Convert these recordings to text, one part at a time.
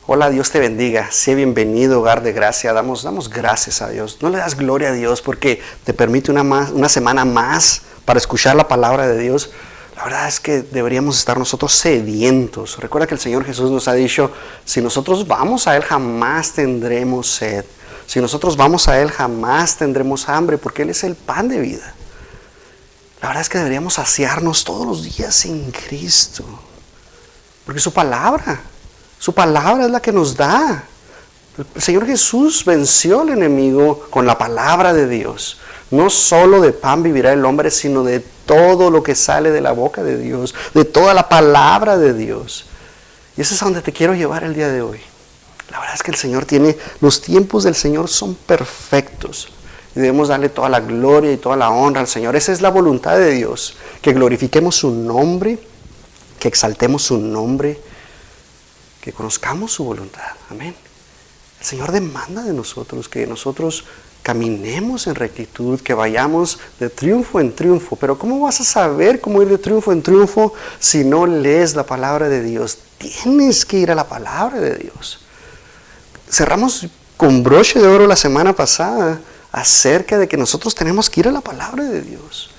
Hola, Dios te bendiga. Sé bienvenido, hogar de gracia. Damos gracias a Dios. No le das gloria a Dios porque te permite una semana más para escuchar la palabra de Dios. La verdad es que deberíamos estar nosotros sedientos. Recuerda que el Señor Jesús nos ha dicho, si nosotros vamos a Él jamás tendremos sed. Si nosotros vamos a Él jamás tendremos hambre porque Él es el pan de vida. La verdad es que deberíamos saciarnos todos los días en Cristo. Porque su palabra es la que nos da. El Señor Jesús venció al enemigo con la palabra de Dios. No solo de pan vivirá el hombre, sino de todo lo que sale de la boca de Dios, de toda la palabra de Dios. Y eso es a donde te quiero llevar el día de hoy. La verdad es que los tiempos del Señor son perfectos. Y debemos darle toda la gloria y toda la honra al Señor. Esa es la voluntad de Dios, que glorifiquemos su nombre, que exaltemos su nombre, que conozcamos su voluntad. Amén. El Señor demanda de nosotros que nosotros caminemos en rectitud, que vayamos de triunfo en triunfo. Pero ¿cómo vas a saber cómo ir de triunfo en triunfo si no lees la palabra de Dios? Tienes que ir a la palabra de Dios. Cerramos con broche de oro la semana pasada acerca de que nosotros tenemos que ir a la palabra de Dios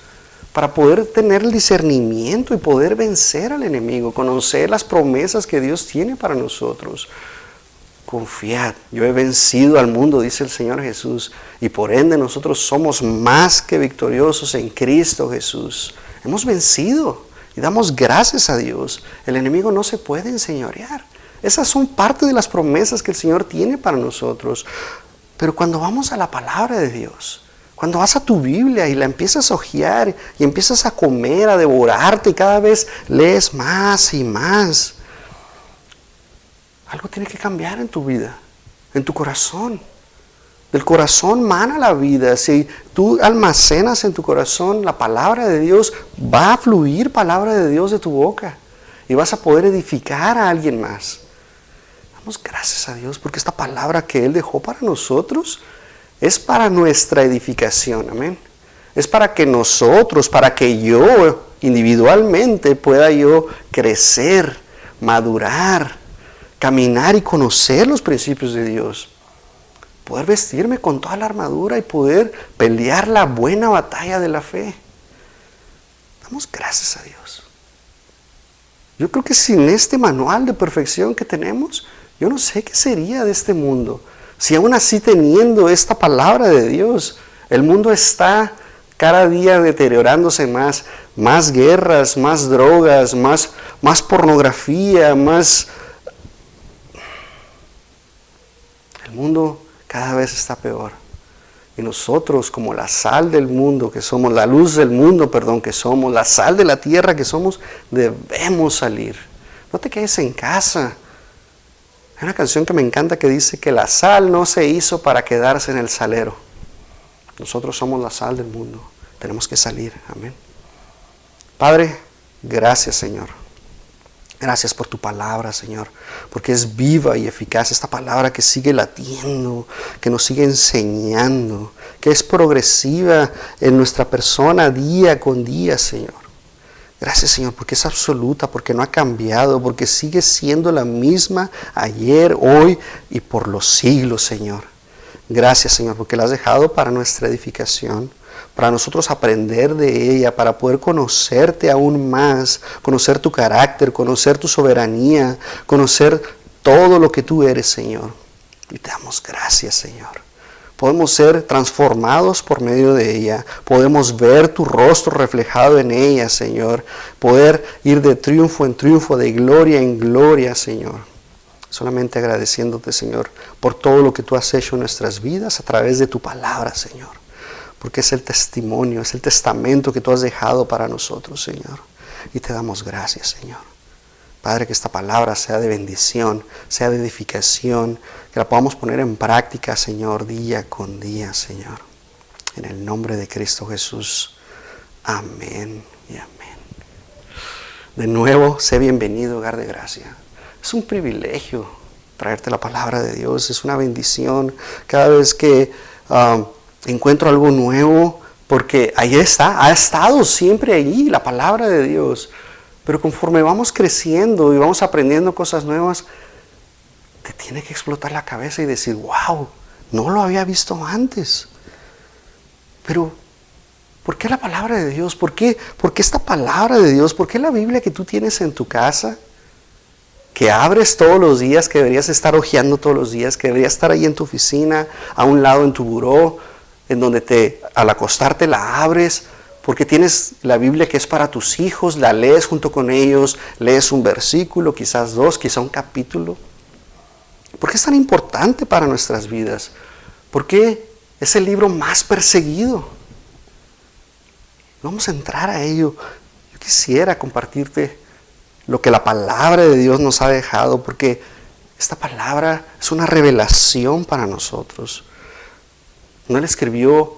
para poder tener el discernimiento y poder vencer al enemigo, conocer las promesas que Dios tiene para nosotros. Confiad, yo he vencido al mundo, dice el Señor Jesús, y por ende nosotros somos más que victoriosos en Cristo Jesús. Hemos vencido y damos gracias a Dios. El enemigo no se puede enseñorear. Esas son parte de las promesas que el Señor tiene para nosotros. Pero cuando vamos a la palabra de Dios, cuando vas a tu Biblia y la empiezas a hojear y empiezas a comer, a devorarte y cada vez lees más y más, algo tiene que cambiar en tu vida, en tu corazón. Del corazón mana la vida. Si tú almacenas en tu corazón la palabra de Dios, va a fluir palabra de Dios de tu boca y vas a poder edificar a alguien más. Damos gracias a Dios porque esta palabra que Él dejó para nosotros es para nuestra edificación, amén. Es para que nosotros, para que yo individualmente pueda yo crecer, madurar, caminar y conocer los principios de Dios. Poder vestirme con toda la armadura y poder pelear la buena batalla de la fe. Damos gracias a Dios. Yo creo que sin este manual de perfección que tenemos, yo no sé qué sería de este mundo. Si aún así teniendo esta palabra de Dios, el mundo está cada día deteriorándose más guerras, más drogas, más pornografía, El mundo cada vez está peor. Y nosotros, como la sal del mundo que somos, la luz del mundo, que somos, la sal de la tierra que somos, debemos salir. No te quedes en casa. Hay una canción que me encanta que dice que la sal no se hizo para quedarse en el salero. Nosotros somos la sal del mundo. Tenemos que salir. Amén. Padre, gracias, Señor. Gracias por tu palabra, Señor, porque es viva y eficaz. Esta palabra que sigue latiendo, que nos sigue enseñando, que es progresiva en nuestra persona día con día, Señor. Gracias, Señor, porque es absoluta, porque no ha cambiado, porque sigue siendo la misma ayer, hoy y por los siglos, Señor. Gracias, Señor, porque la has dejado para nuestra edificación, para nosotros aprender de ella, para poder conocerte aún más, conocer tu carácter, conocer tu soberanía, conocer todo lo que tú eres, Señor. Y te damos gracias, Señor. Podemos ser transformados por medio de ella. Podemos ver tu rostro reflejado en ella, Señor. Poder ir de triunfo en triunfo, de gloria en gloria, Señor. Solamente agradeciéndote, Señor, por todo lo que tú has hecho en nuestras vidas a través de tu palabra, Señor. Porque es el testimonio, es el testamento que tú has dejado para nosotros, Señor. Y te damos gracias, Señor. Padre, que esta palabra sea de bendición, sea de edificación, que la podamos poner en práctica, Señor, día con día, Señor. En el nombre de Cristo Jesús. Amén y amén. De nuevo, sé bienvenido, hogar de gracia. Es un privilegio traerte la palabra de Dios, es una bendición cada vez que encuentro algo nuevo, porque ahí está, ha estado siempre allí la palabra de Dios. Pero conforme vamos creciendo y vamos aprendiendo cosas nuevas, te tiene que explotar la cabeza y decir, wow, no lo había visto antes. Pero, ¿por qué la palabra de Dios? ¿Por qué esta palabra de Dios? ¿Por qué la Biblia que tú tienes en tu casa, que abres todos los días, que deberías estar hojeando todos los días, que deberías estar ahí en tu oficina, a un lado en tu buró, en donde al acostarte la abres, porque tienes la Biblia que es para tus hijos, la lees junto con ellos, lees un versículo, quizás dos, quizás un capítulo? ¿Por qué es tan importante para nuestras vidas? ¿Por qué es el libro más perseguido? Vamos a entrar a ello. Yo quisiera compartirte lo que la palabra de Dios nos ha dejado, porque esta palabra es una revelación para nosotros. No la escribió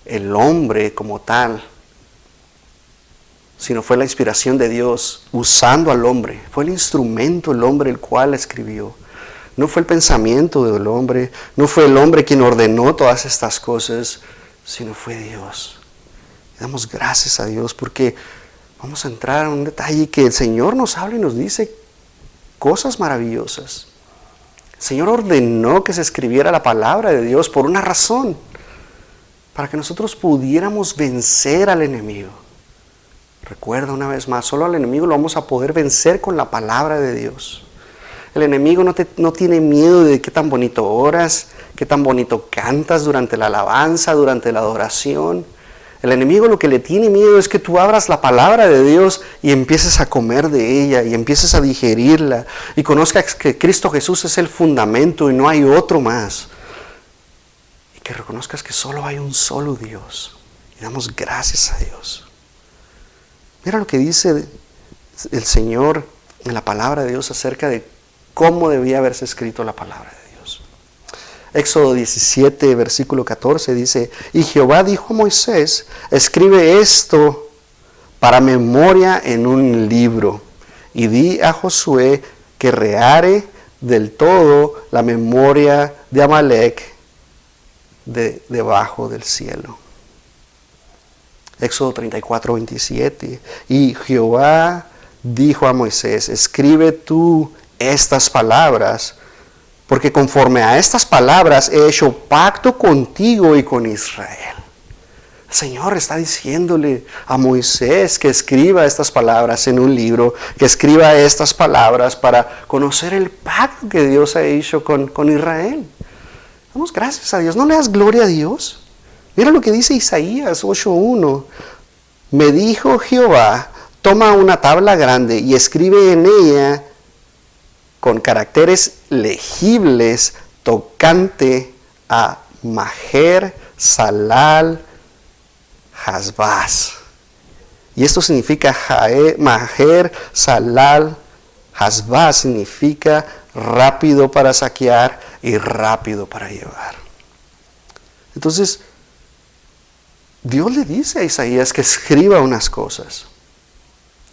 el hombre como tal, sino fue la inspiración de Dios usando al hombre. Fue el instrumento, el hombre, el cual la escribió. No fue el pensamiento del hombre, no fue el hombre quien ordenó todas estas cosas, sino fue Dios. Y damos gracias a Dios porque vamos a entrar en un detalle que el Señor nos habla y nos dice cosas maravillosas. El Señor ordenó que se escribiera la palabra de Dios por una razón, para que nosotros pudiéramos vencer al enemigo. Recuerda una vez más, solo al enemigo lo vamos a poder vencer con la palabra de Dios. El enemigo no tiene miedo de qué tan bonito oras, qué tan bonito cantas durante la alabanza, durante la adoración. El enemigo lo que le tiene miedo es que tú abras la palabra de Dios y empieces a comer de ella y empieces a digerirla y conozcas que Cristo Jesús es el fundamento y no hay otro más. Y que reconozcas que solo hay un solo Dios. Y damos gracias a Dios. Mira lo que dice el Señor en la palabra de Dios acerca de cómo debía haberse escrito la palabra de Dios. Éxodo 17, versículo 14 dice, y Jehová dijo a Moisés, escribe esto para memoria en un libro, y di a Josué que reare del todo la memoria de Amalec debajo del cielo. Éxodo 34, 27, y Jehová dijo a Moisés, escribe tú estas palabras, porque conforme a estas palabras he hecho pacto contigo y con Israel. El Señor está diciéndole a Moisés que escriba estas palabras en un libro, que escriba estas palabras para conocer el pacto que Dios ha hecho con Israel. Damos gracias a Dios. ¿No le das gloria a Dios? Mira lo que dice Isaías 8:1. Me dijo Jehová, toma una tabla grande y escribe en ella con caracteres legibles tocante a Maher, Salal, Hasbaz. Y esto significa Maher, Salal, Hasbaz significa rápido para saquear y rápido para llevar. Entonces, Dios le dice a Isaías que escriba unas cosas.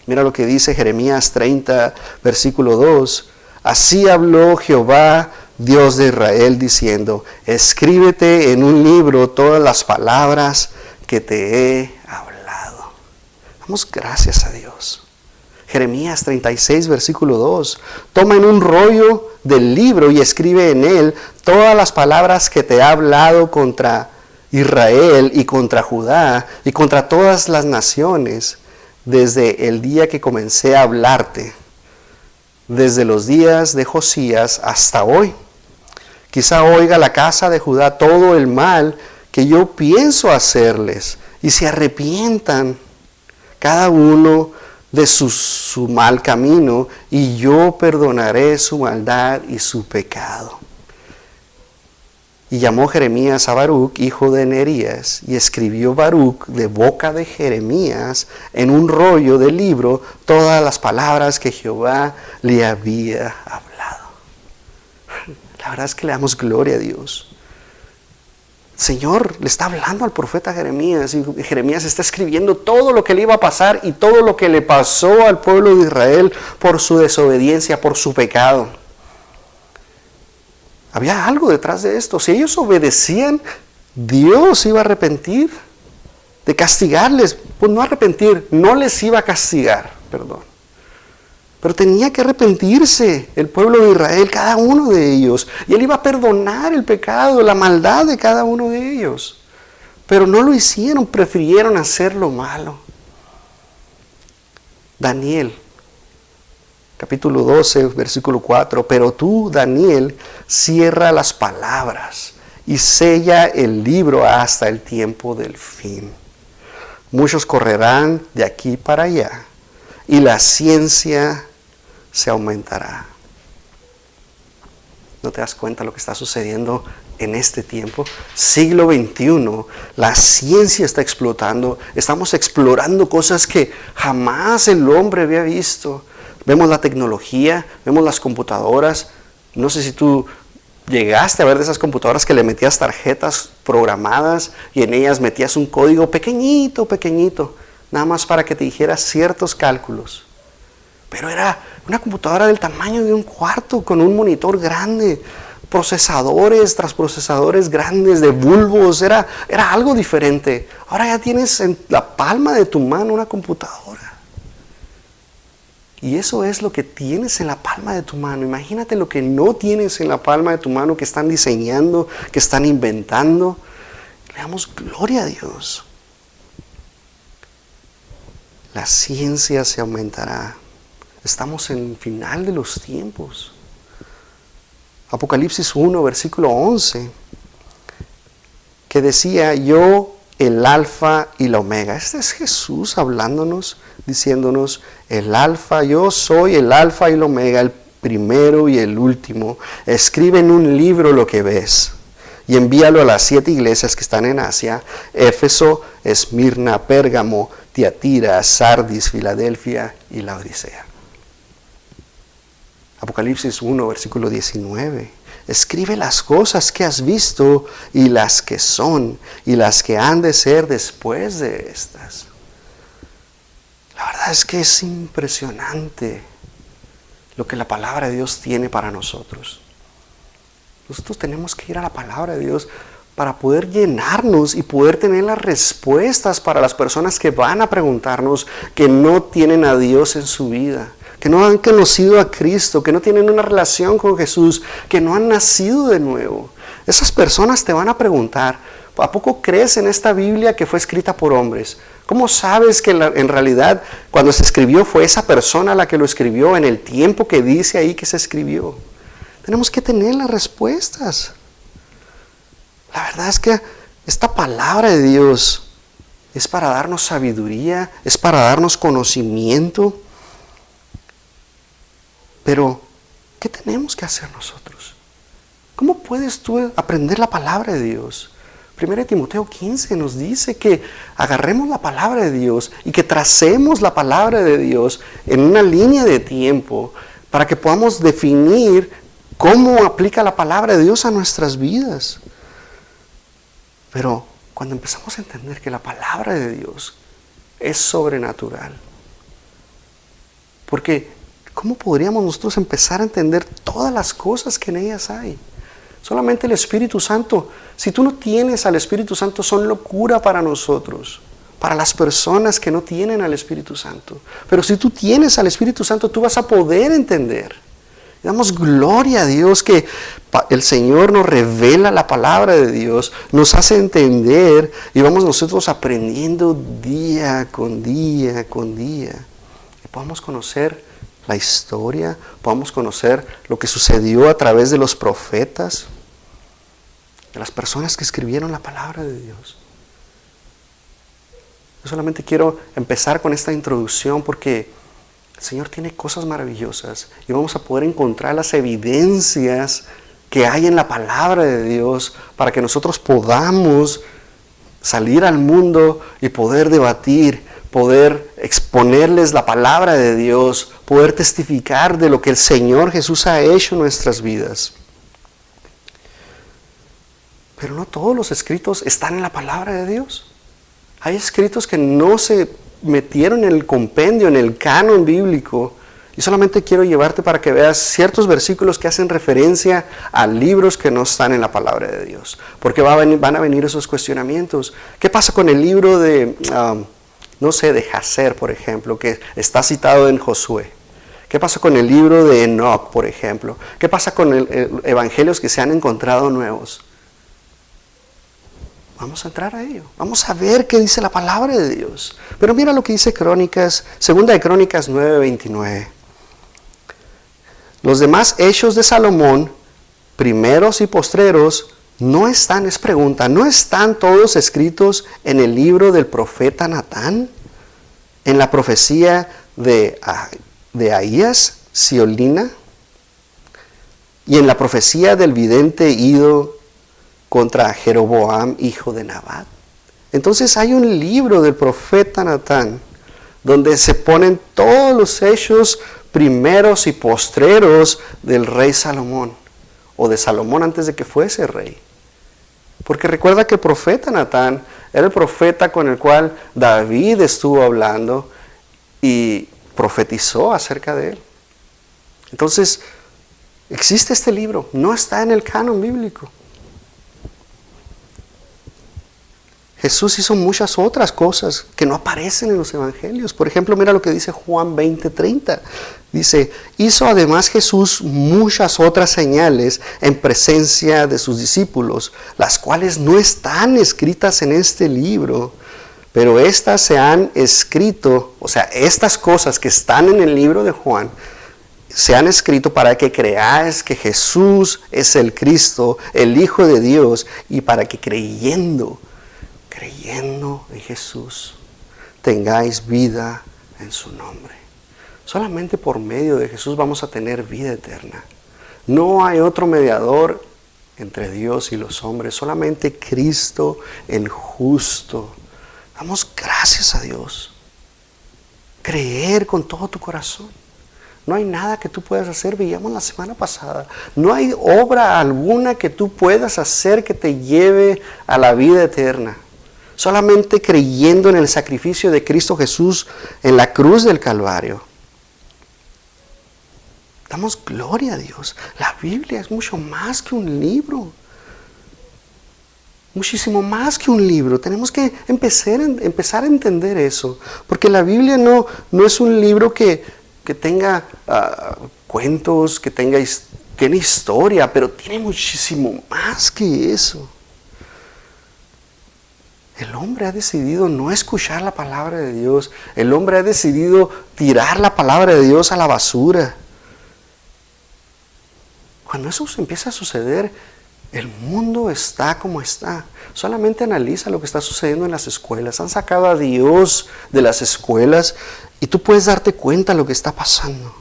Mira lo que dice Jeremías 30, versículo 2. Así habló Jehová, Dios de Israel, diciendo, escríbete en un libro todas las palabras que te he hablado. Damos gracias a Dios. Jeremías 36, versículo 2. Toma en un rollo del libro y escribe en él todas las palabras que te he hablado contra Israel y contra Judá y contra todas las naciones, desde el día que comencé a hablarte, desde los días de Josías hasta hoy. Quizá oiga la casa de Judá todo el mal que yo pienso hacerles y se arrepientan cada uno de su mal camino, y yo perdonaré su maldad y su pecado. Y llamó Jeremías a Baruc, hijo de Nerías, y escribió Baruc de boca de Jeremías en un rollo de libro todas las palabras que Jehová le había hablado. La verdad es que le damos gloria a Dios. El Señor le está hablando al profeta Jeremías, y Jeremías está escribiendo todo lo que le iba a pasar y todo lo que le pasó al pueblo de Israel por su desobediencia, por su pecado. Había algo detrás de esto. Si ellos obedecían, Dios iba a arrepentir de castigarles. Pues no arrepentir, no les iba a castigar, perdón. Pero tenía que arrepentirse el pueblo de Israel, cada uno de ellos. Y Él iba a perdonar el pecado, la maldad de cada uno de ellos. Pero no lo hicieron, prefirieron hacer lo malo. Daniel, capítulo 12, versículo 4. Pero tú, Daniel, cierra las palabras y sella el libro hasta el tiempo del fin. Muchos correrán de aquí para allá y la ciencia se aumentará. ¿No te das cuenta lo que está sucediendo en este tiempo? Siglo XXI, la ciencia está explotando. Estamos explorando cosas que jamás el hombre había visto. Vemos la tecnología, vemos las computadoras. No sé si tú llegaste a ver de esas computadoras que le metías tarjetas programadas y en ellas metías un código pequeñito, nada más para que te dijera ciertos cálculos. Pero era una computadora del tamaño de un cuarto con un monitor grande, procesadores tras procesadores grandes de bulbos, era algo diferente. Ahora ya tienes en la palma de tu mano una computadora. Y eso es lo que tienes en la palma de tu mano. Imagínate lo que no tienes en la palma de tu mano, que están diseñando, que están inventando. Le damos gloria a Dios. La ciencia se aumentará. Estamos en el final de los tiempos. Apocalipsis 1, versículo 11, que decía: yo, el alfa y la omega. Este es Jesús hablándonos, diciéndonos: el alfa, yo soy el alfa y el omega, el primero y el último. Escribe en un libro lo que ves y envíalo a las 7 iglesias que están en Asia: Éfeso, Esmirna, Pérgamo, Tiatira, Sardis, Filadelfia y Laodicea. Apocalipsis 1, versículo 19. Escribe las cosas que has visto y las que son y las que han de ser después de estas. La verdad es que es impresionante lo que la palabra de Dios tiene para nosotros. Nosotros tenemos que ir a la palabra de Dios para poder llenarnos y poder tener las respuestas para las personas que van a preguntarnos, que no tienen a Dios en su vida, que no han conocido a Cristo, que no tienen una relación con Jesús, que no han nacido de nuevo. Esas personas te van a preguntar: ¿a poco crees en esta Biblia que fue escrita por hombres? ¿Cómo sabes que en realidad cuando se escribió fue esa persona la que lo escribió en el tiempo que dice ahí que se escribió? Tenemos que tener las respuestas. La verdad es que esta palabra de Dios es para darnos sabiduría, es para darnos conocimiento. Pero, ¿qué tenemos que hacer nosotros? ¿Cómo puedes tú aprender la palabra de Dios? 1 Timoteo 15 nos dice que agarremos la palabra de Dios y que tracemos la palabra de Dios en una línea de tiempo para que podamos definir cómo aplica la palabra de Dios a nuestras vidas. Pero cuando empezamos a entender que la palabra de Dios es sobrenatural, porque ¿cómo podríamos nosotros empezar a entender todas las cosas que en ellas hay? Solamente el Espíritu Santo. Si tú no tienes al Espíritu Santo, son locura para nosotros, para las personas que no tienen al Espíritu Santo. Pero si tú tienes al Espíritu Santo, tú vas a poder entender. Y damos gloria a Dios que el Señor nos revela la palabra de Dios, nos hace entender y vamos nosotros aprendiendo día con día con día. Y podamos conocer la historia, podamos conocer lo que sucedió a través de los profetas, de las personas que escribieron la palabra de Dios. Yo solamente quiero empezar con esta introducción porque el Señor tiene cosas maravillosas y vamos a poder encontrar las evidencias que hay en la palabra de Dios para que nosotros podamos salir al mundo y poder debatir, poder exponerles la palabra de Dios, poder testificar de lo que el Señor Jesús ha hecho en nuestras vidas. Pero no todos los escritos están en la palabra de Dios. Hay escritos que no se metieron en el compendio, en el canon bíblico. Y solamente quiero llevarte para que veas ciertos versículos que hacen referencia a libros que no están en la palabra de Dios. Porque van a venir esos cuestionamientos. ¿Qué pasa con el libro de, de Jazer, por ejemplo, que está citado en Josué? ¿Qué pasa con el libro de Enoch, por ejemplo? ¿Qué pasa con evangelios que se han encontrado nuevos? Vamos a entrar a ello. Vamos a ver qué dice la palabra de Dios. Pero mira lo que dice Crónicas, segunda de Crónicas 9:29. Los demás hechos de Salomón, primeros y postreros, no están, es pregunta, ¿no están todos escritos en el libro del profeta Natán? En la profecía de Ahías, Siolina, y en la profecía del vidente Ido contra Jeroboam, hijo de Nabat. Entonces hay un libro del profeta Natán donde se ponen todos los hechos primeros y postreros del rey Salomón, o de Salomón antes de que fuese rey. Porque recuerda que el profeta Natán era el profeta con el cual David estuvo hablando y profetizó acerca de él. Entonces, existe este libro, no está en el canon bíblico. Jesús hizo muchas otras cosas que no aparecen en los evangelios. Por ejemplo, mira lo que dice Juan 20:30. Dice, hizo además Jesús muchas otras señales en presencia de sus discípulos, las cuales no están escritas en este libro, pero estas se han escrito, o sea, estas cosas que están en el libro de Juan, se han escrito para que creáis que Jesús es el Cristo, el Hijo de Dios, y para que creyendo en Jesús, tengáis vida en su nombre. Solamente por medio de Jesús vamos a tener vida eterna. No hay otro mediador entre Dios y los hombres, solamente Cristo el justo. Damos gracias a Dios. Creer con todo tu corazón. No hay nada que tú puedas hacer, veíamos la semana pasada. No hay obra alguna que tú puedas hacer que te lleve a la vida eterna. Solamente creyendo en el sacrificio de Cristo Jesús en la cruz del Calvario. Damos gloria a Dios. La Biblia es mucho más que un libro. Muchísimo más que un libro. Tenemos que empezar a entender eso. Porque la Biblia no es un libro que tenga cuentos, que tiene historia, pero tiene muchísimo más que eso. El hombre ha decidido no escuchar la palabra de Dios. El hombre ha decidido tirar la palabra de Dios a la basura. Cuando eso empieza a suceder, el mundo está como está. Solamente analiza lo que está sucediendo en las escuelas. Han sacado a Dios de las escuelas y tú puedes darte cuenta de lo que está pasando.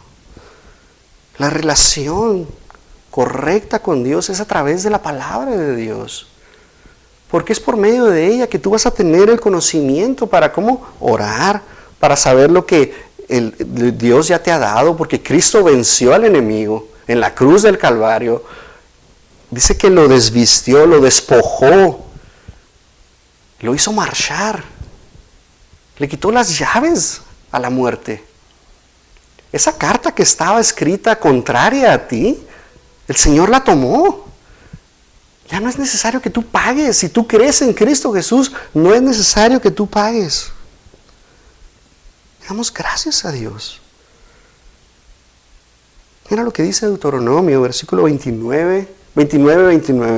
La relación correcta con Dios es a través de la palabra de Dios. Porque es por medio de ella que tú vas a tener el conocimiento para cómo orar, para saber lo que Dios ya te ha dado, porque Cristo venció al enemigo en la cruz del Calvario. Dice que lo desvistió, lo despojó, lo hizo marchar, le quitó las llaves a la muerte. Esa carta que estaba escrita contraria a ti, el Señor la tomó. Ya no es necesario que tú pagues. Si tú crees en Cristo Jesús, no es necesario que tú pagues. Damos gracias a Dios. Mira lo que dice Deuteronomio, versículo 29,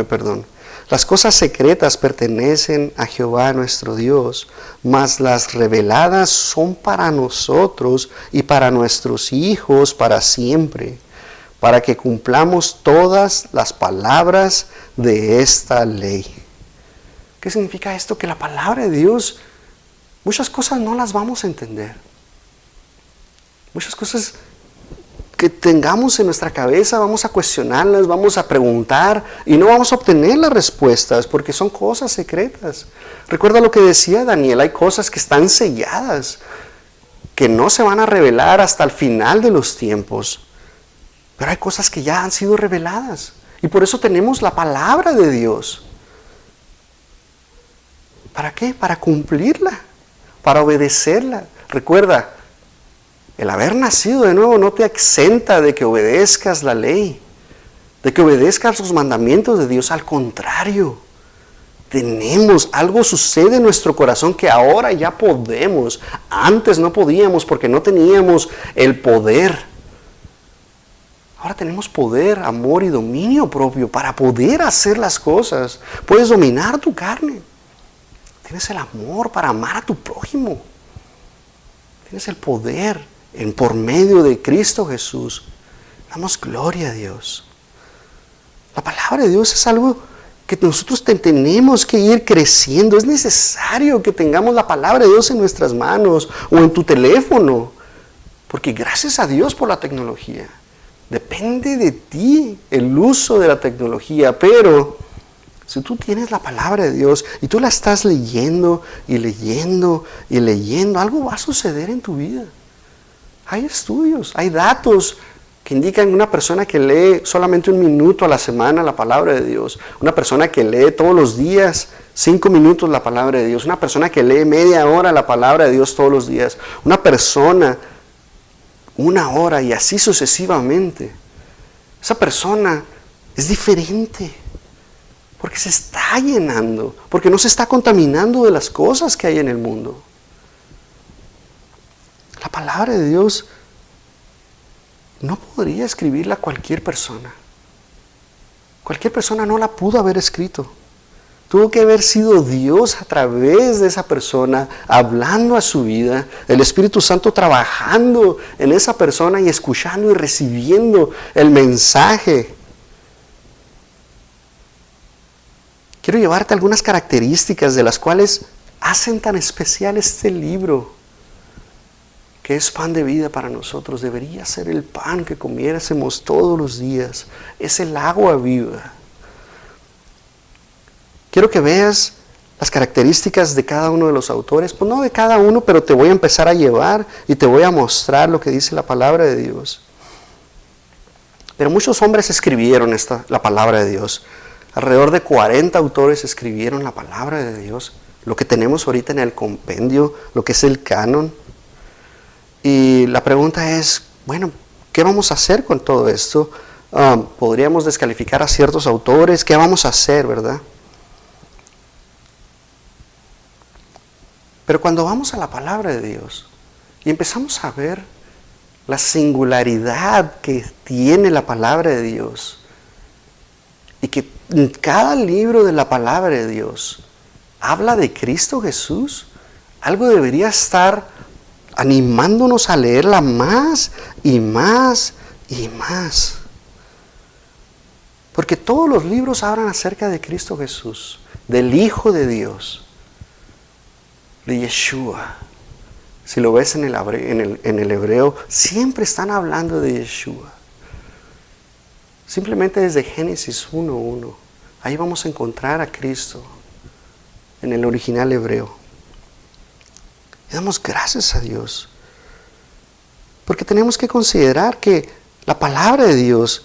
perdón. Las cosas secretas pertenecen a Jehová nuestro Dios, mas las reveladas son para nosotros y para nuestros hijos para siempre, para que cumplamos todas las palabras de esta ley. ¿Qué significa esto? Que la palabra de Dios, muchas cosas no las vamos a entender. Muchas cosas que tengamos en nuestra cabeza, vamos a cuestionarlas, vamos a preguntar y no vamos a obtener las respuestas porque son cosas secretas. Recuerda lo que decía Daniel, hay cosas que están selladas, que no se van a revelar hasta el final de los tiempos. Pero hay cosas que ya han sido reveladas. Y por eso tenemos la palabra de Dios. ¿Para qué? Para cumplirla, para obedecerla. Recuerda, el haber nacido de nuevo no te exenta de que obedezcas la ley, de que obedezcas los mandamientos de Dios. Al contrario, algo sucede en nuestro corazón que ahora ya podemos. Antes no podíamos porque no teníamos el poder. Ahora tenemos poder, amor y dominio propio para poder hacer las cosas. Puedes dominar tu carne. Tienes el amor para amar a tu prójimo. Tienes el poder por medio de Cristo Jesús. Damos gloria a Dios. La palabra de Dios es algo que nosotros tenemos que ir creciendo. Es necesario que tengamos la palabra de Dios en nuestras manos o en tu teléfono. Porque gracias a Dios por la tecnología. Depende de ti el uso de la tecnología. Pero si tú tienes la palabra de Dios y tú la estás leyendo y leyendo y leyendo, algo va a suceder en tu vida. Hay estudios, hay datos que indican una persona que lee solamente 1 minuto a la semana la palabra de Dios, una persona que lee todos los días 5 minutos la palabra de Dios, una persona que lee media hora la palabra de Dios todos los días, una persona 1 hora y así sucesivamente. Esa persona es diferente porque se está llenando, porque no se está contaminando de las cosas que hay en el mundo. La palabra de Dios no podría escribirla cualquier persona. Cualquier persona no la pudo haber escrito. Tuvo que haber sido Dios a través de esa persona, hablando a su vida, el Espíritu Santo trabajando en esa persona y escuchando y recibiendo el mensaje. Quiero llevarte algunas características de las cuales hacen tan especial este libro, que es pan de vida para nosotros. Debería ser el pan que comiésemos todos los días. Es el agua viva. Quiero que veas las características de cada uno de los autores. Pues no de cada uno, pero te voy a empezar a llevar y te voy a mostrar lo que dice la palabra de Dios. Pero muchos hombres escribieron la palabra de Dios. Alrededor de 40 autores escribieron la palabra de Dios. Lo que tenemos ahorita en el compendio, lo que es el canon. Y la pregunta es, bueno, ¿qué vamos a hacer con todo esto? ¿Podríamos descalificar a ciertos autores? ¿Qué vamos a hacer, verdad? Pero cuando vamos a la palabra de Dios y empezamos a ver la singularidad que tiene la palabra de Dios y que en cada libro de la palabra de Dios habla de Cristo Jesús, algo debería estar animándonos a leerla más y más y más. Porque todos los libros hablan acerca de Cristo Jesús, del Hijo de Dios, de Yeshua. Si lo ves en el hebreo, siempre están hablando de Yeshua. Simplemente desde Génesis 1:1, ahí vamos a encontrar a Cristo en el original hebreo. Y damos gracias a Dios, porque tenemos que considerar que la palabra de Dios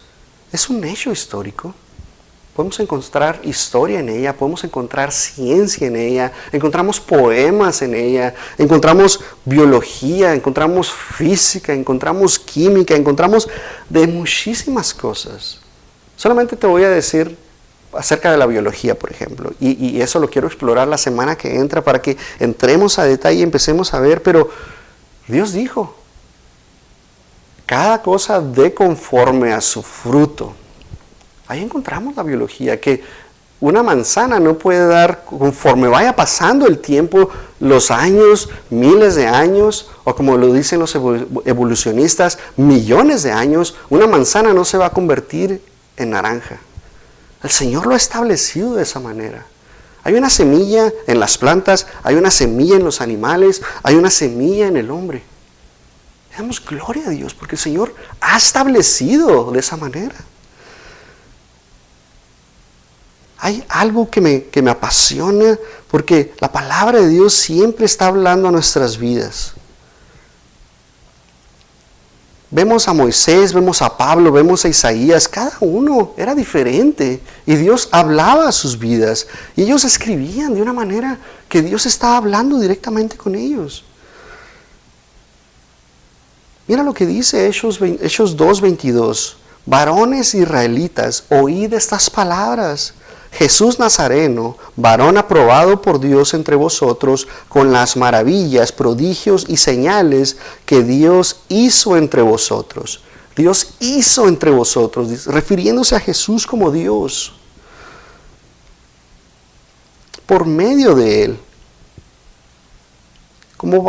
es un hecho histórico. Podemos encontrar historia en ella, podemos encontrar ciencia en ella, encontramos poemas en ella, encontramos biología, encontramos física, encontramos química, encontramos de muchísimas cosas. Solamente te voy a decir acerca de la biología, por ejemplo, y eso lo quiero explorar la semana que entra para que entremos a detalle y empecemos a ver, pero Dios dijo, cada cosa dé conforme a su fruto. Ahí encontramos la biología, que una manzana no puede dar conforme vaya pasando el tiempo, los años, miles de años, o como lo dicen los evolucionistas, millones de años, una manzana no se va a convertir en naranja. El Señor lo ha establecido de esa manera. Hay una semilla en las plantas, hay una semilla en los animales, hay una semilla en el hombre. Le damos gloria a Dios porque el Señor ha establecido de esa manera. Hay algo que me apasiona porque la palabra de Dios siempre está hablando a nuestras vidas. Vemos a Moisés, vemos a Pablo, vemos a Isaías, cada uno era diferente y Dios hablaba a sus vidas y ellos escribían de una manera que Dios estaba hablando directamente con ellos. Mira lo que dice Hechos 2:22. Varones israelitas, oíd estas palabras. Jesús Nazareno, varón aprobado por Dios entre vosotros, con las maravillas, prodigios y señales que Dios hizo entre vosotros. Dios hizo entre vosotros, refiriéndose a Jesús como Dios, por medio de Él, como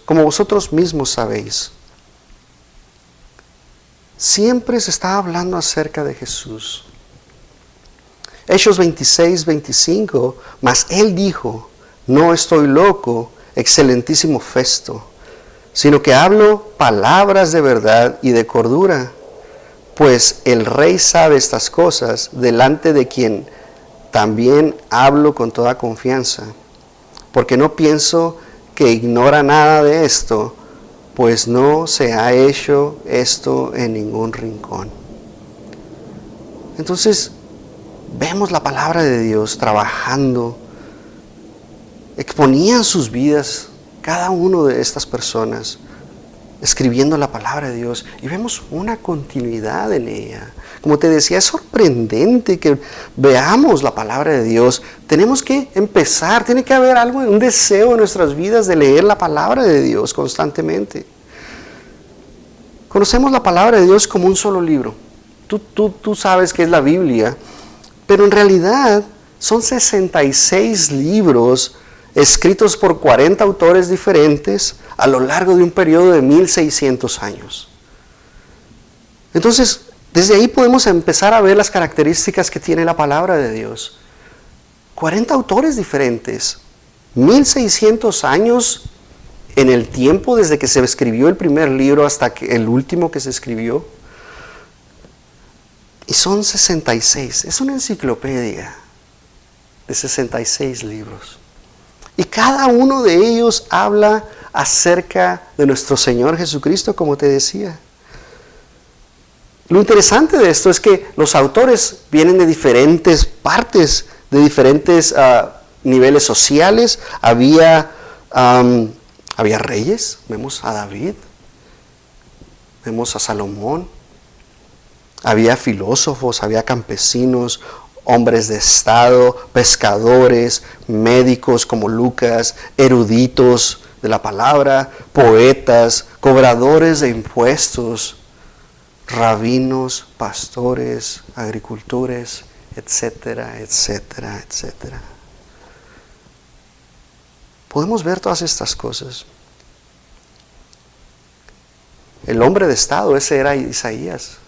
vosotros mismos sabéis. Siempre se está hablando acerca de Jesús. Hechos 26, 25, mas Él dijo, no estoy loco, excelentísimo Festo, sino que hablo palabras de verdad y de cordura, pues el Rey sabe estas cosas, delante de quien también hablo con toda confianza, porque no pienso que ignora nada de esto, pues no se ha hecho esto en ningún rincón. Entonces, vemos la palabra de Dios trabajando, exponían sus vidas, cada uno de estas personas, escribiendo la palabra de Dios, y vemos una continuidad en ella. Como te decía, es sorprendente que veamos la palabra de Dios. Tenemos que empezar, tiene que haber algo, un deseo en nuestras vidas de leer la palabra de Dios constantemente. Conocemos la palabra de Dios como un solo libro. Tú sabes que es la Biblia, pero en realidad son 66 libros escritos por 40 autores diferentes a lo largo de un periodo de 1600 años. Entonces, desde ahí podemos empezar a ver las características que tiene la palabra de Dios. 40 autores diferentes, 1600 años en el tiempo desde que se escribió el primer libro hasta el último que se escribió. Y son 66, es una enciclopedia de 66 libros. Y cada uno de ellos habla acerca de nuestro Señor Jesucristo, como te decía. Lo interesante de esto es que los autores vienen de diferentes partes, de diferentes niveles sociales. Había reyes, vemos a David, vemos a Salomón. Había filósofos, había campesinos, hombres de estado, pescadores, médicos como Lucas, eruditos de la palabra, poetas, cobradores de impuestos, rabinos, pastores, agricultores, etcétera, etcétera, etcétera. Podemos ver todas estas cosas. El hombre de estado, ese era Isaías.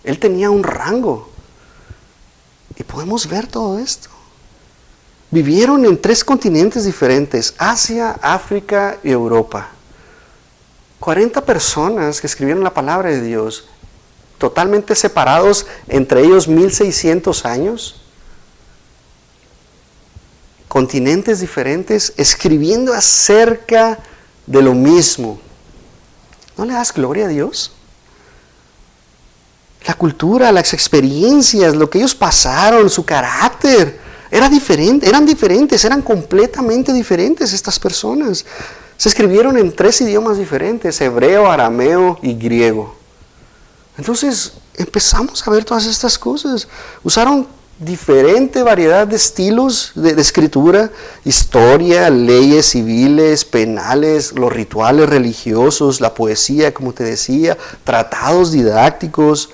Él tenía un rango. Y podemos ver todo esto. Vivieron en 3 continentes diferentes, Asia, África y Europa. 40 personas que escribieron la palabra de Dios, totalmente separados entre ellos 1600 años. Continentes diferentes, escribiendo acerca de lo mismo. ¿No le das gloria a Dios? La cultura, las experiencias, lo que ellos pasaron, su carácter, eran diferentes, eran completamente diferentes estas personas. Se escribieron en 3 idiomas diferentes, hebreo, arameo y griego. Entonces empezamos a ver todas estas cosas. Usaron diferente variedad de estilos de escritura, historia, leyes civiles, penales, los rituales religiosos, la poesía, como te decía, tratados didácticos,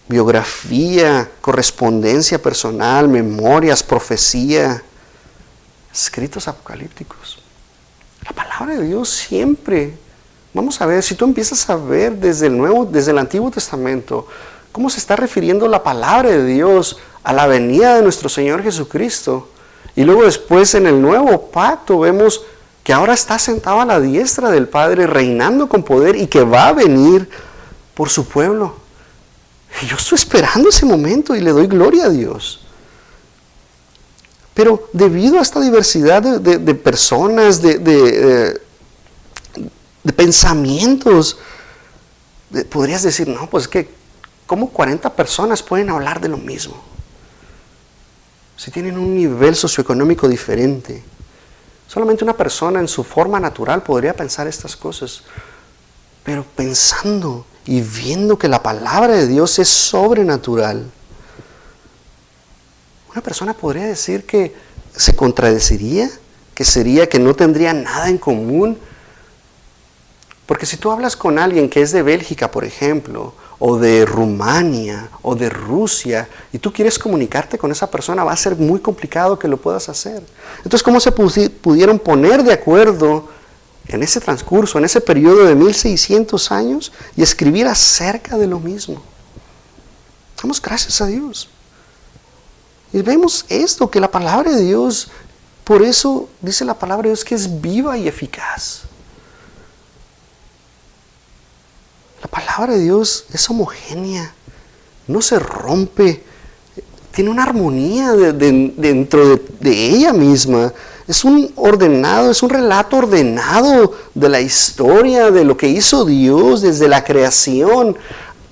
biografía, correspondencia personal, memorias, profecía, escritos apocalípticos. La palabra de Dios siempre, vamos a ver, si tú empiezas a ver desde el Antiguo Testamento, cómo se está refiriendo la palabra de Dios a la venida de nuestro Señor Jesucristo. Y luego después en el Nuevo Pacto vemos que ahora está sentado a la diestra del Padre, reinando con poder y que va a venir por su pueblo. Y yo estoy esperando ese momento y le doy gloria a Dios. Pero debido a esta diversidad de personas, de pensamientos, podrías decir, no, pues que, ¿cómo 40 personas pueden hablar de lo mismo? Si tienen un nivel socioeconómico diferente. Solamente una persona en su forma natural podría pensar estas cosas. Pero pensando y viendo que la palabra de Dios es sobrenatural, una persona podría decir que se contradeciría, que no tendría nada en común. Porque si tú hablas con alguien que es de Bélgica, por ejemplo, o de Rumania, o de Rusia, y tú quieres comunicarte con esa persona, va a ser muy complicado que lo puedas hacer. Entonces, ¿cómo se pudieron poner de acuerdo en ese transcurso, en ese periodo de 1600 años, y escribir acerca de lo mismo? Damos gracias a Dios. Y vemos esto, que la palabra de Dios, por eso dice la palabra de Dios que es viva y eficaz. La palabra de Dios es homogénea, no se rompe, tiene una armonía dentro de ella misma. Es un relato ordenado de la historia, de lo que hizo Dios desde la creación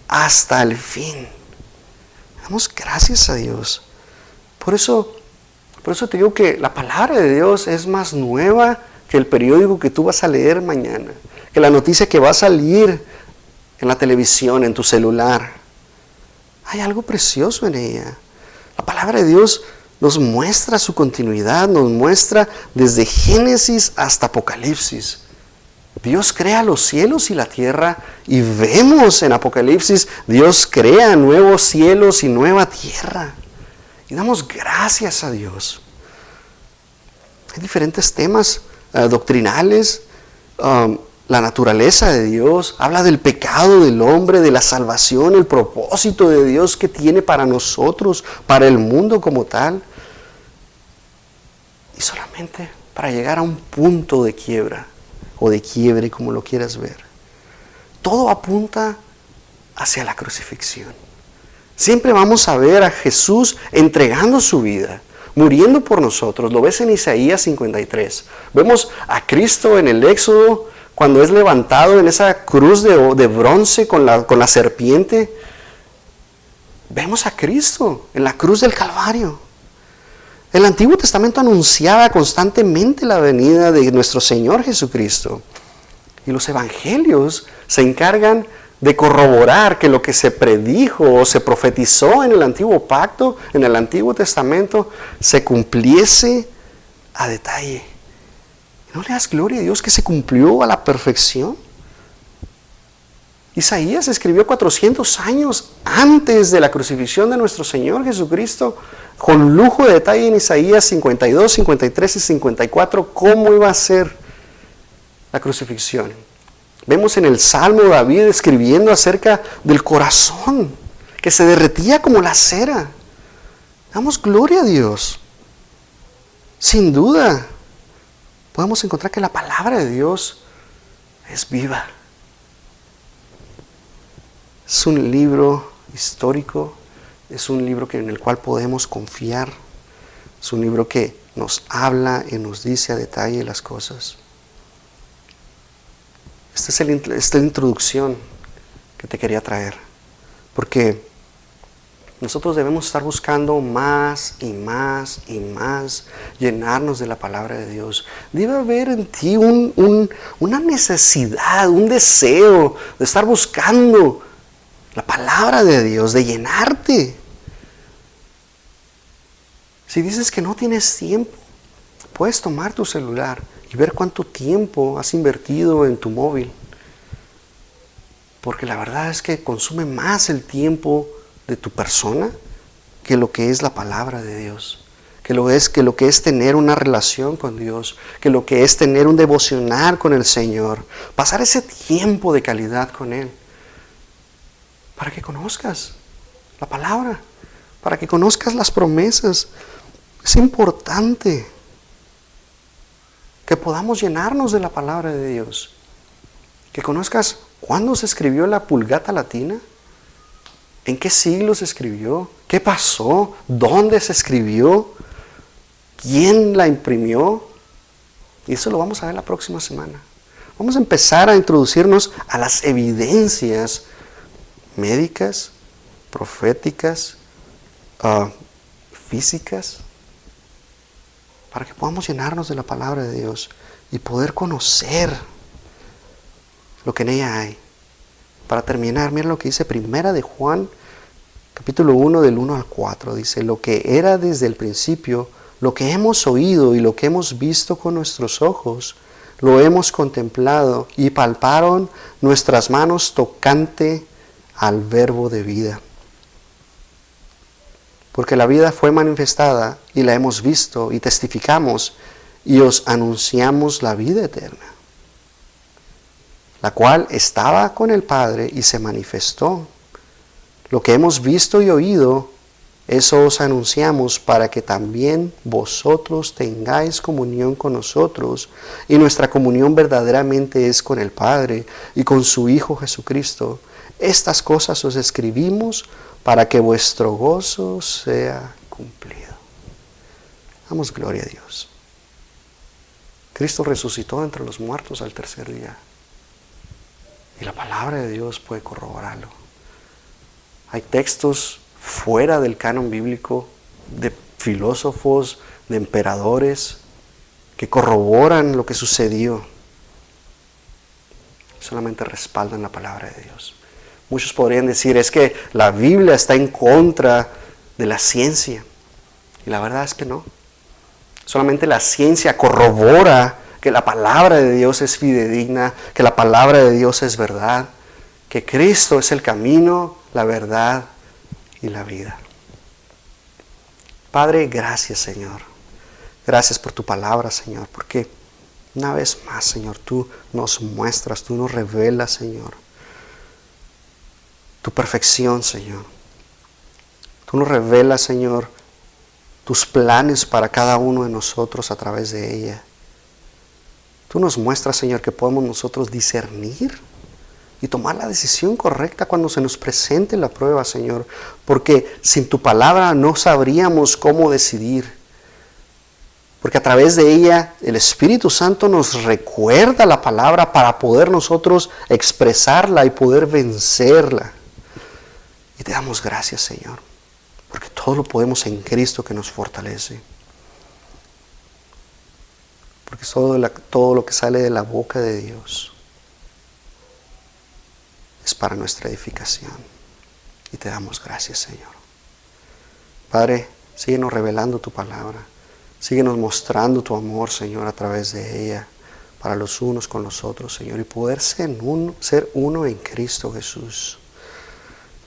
hasta el fin. Damos gracias a Dios. Por eso te digo que la palabra de Dios es más nueva que el periódico que tú vas a leer mañana, que la noticia que va a salir en la televisión, en tu celular. Hay algo precioso en ella. La palabra de Dios nos muestra su continuidad, nos muestra desde Génesis hasta Apocalipsis. Dios crea los cielos y la tierra, y vemos en Apocalipsis, Dios crea nuevos cielos y nueva tierra. Y damos gracias a Dios. Hay diferentes temas doctrinales. La naturaleza de Dios, habla del pecado del hombre, de la salvación, el propósito de Dios que tiene para nosotros, para el mundo como tal. Y solamente para llegar a un punto de quiebra, o de quiebre, como lo quieras ver. Todo apunta hacia la crucifixión. Siempre vamos a ver a Jesús entregando su vida, muriendo por nosotros. Lo ves en Isaías 53. Vemos a Cristo en el Éxodo, cuando es levantado en esa cruz de bronce con la serpiente. Vemos a Cristo en la cruz del Calvario. El Antiguo Testamento anunciaba constantemente la venida de nuestro Señor Jesucristo. Y los evangelios se encargan de corroborar que lo que se predijo o se profetizó en el Antiguo Pacto, en el Antiguo Testamento, se cumpliese a detalle. ¿No le das gloria a Dios que se cumplió a la perfección? Isaías escribió 400 años antes de la crucifixión de nuestro Señor Jesucristo, con lujo de detalle en Isaías 52, 53 y 54, cómo iba a ser la crucifixión. Vemos en el Salmo David escribiendo acerca del corazón, que se derretía como la cera. Damos gloria a Dios. Sin duda, podemos encontrar que la palabra de Dios es viva. Es un libro histórico, es un libro en el cual podemos confiar, es un libro que nos habla y nos dice a detalle las cosas. Esta es la introducción que te quería traer, porque nosotros debemos estar buscando más y más y más, llenarnos de la palabra de Dios. Debe haber en ti una necesidad, un deseo de estar buscando la palabra de Dios, de llenarte. Si dices que no tienes tiempo, puedes tomar tu celular y ver cuánto tiempo has invertido en tu móvil. Porque la verdad es que consume más el tiempo de tu persona que lo que es la palabra de Dios, que lo que es tener una relación con Dios, que lo que es tener un devocional con el Señor, pasar ese tiempo de calidad con Él, para que conozcas la palabra, para que conozcas las promesas. Es importante que podamos llenarnos de la palabra de Dios, que conozcas cuándo se escribió la Vulgata Latina, en qué siglo se escribió, qué pasó, dónde se escribió, quién la imprimió. Y eso lo vamos a ver la próxima semana. Vamos a empezar a introducirnos a las evidencias médicas, proféticas, físicas, para que podamos llenarnos de la palabra de Dios y poder conocer lo que en ella hay. Para terminar, mira lo que dice Primera de Juan, capítulo 1, del 1 al 4. Dice, lo que era desde el principio, lo que hemos oído y lo que hemos visto con nuestros ojos, lo hemos contemplado y palparon nuestras manos tocante al verbo de vida. Porque la vida fue manifestada y la hemos visto y testificamos y os anunciamos la vida eterna, la cual estaba con el Padre y se manifestó. Lo que hemos visto y oído, eso os anunciamos para que también vosotros tengáis comunión con nosotros, y nuestra comunión verdaderamente es con el Padre y con su Hijo Jesucristo. Estas cosas os escribimos para que vuestro gozo sea cumplido. Damos gloria a Dios. Cristo resucitó entre los muertos al tercer día. Y la palabra de Dios puede corroborarlo. Hay textos fuera del canon bíblico de filósofos, de emperadores, que corroboran lo que sucedió. Solamente respaldan la palabra de Dios. Muchos podrían decir, es que la Biblia está en contra de la ciencia. Y la verdad es que no. Solamente la ciencia corrobora que la palabra de Dios es fidedigna, que la palabra de Dios es verdad, que Cristo es el camino, la verdad y la vida. Padre, gracias, Señor. Gracias por tu palabra, Señor, porque una vez más, Señor, tú nos muestras, tú nos revelas, Señor, tu perfección, Señor. Tú nos revelas, Señor, tus planes para cada uno de nosotros a través de ella. Tú nos muestras, Señor, que podemos nosotros discernir y tomar la decisión correcta cuando se nos presente la prueba, Señor, porque sin tu palabra no sabríamos cómo decidir. Porque a través de ella el Espíritu Santo nos recuerda la palabra para poder nosotros expresarla y poder vencerla. Y te damos gracias, Señor, porque todo lo podemos en Cristo que nos fortalece. Porque todo lo que sale de la boca de Dios es para nuestra edificación. Y te damos gracias, Señor. Padre, síguenos revelando tu palabra. Síguenos mostrando tu amor, Señor, a través de ella, para los unos con los otros, Señor, y poder ser uno en Cristo Jesús.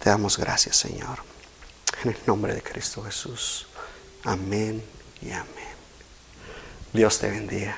Te damos gracias, Señor. En el nombre de Cristo Jesús. Amén y amén. Dios te bendiga.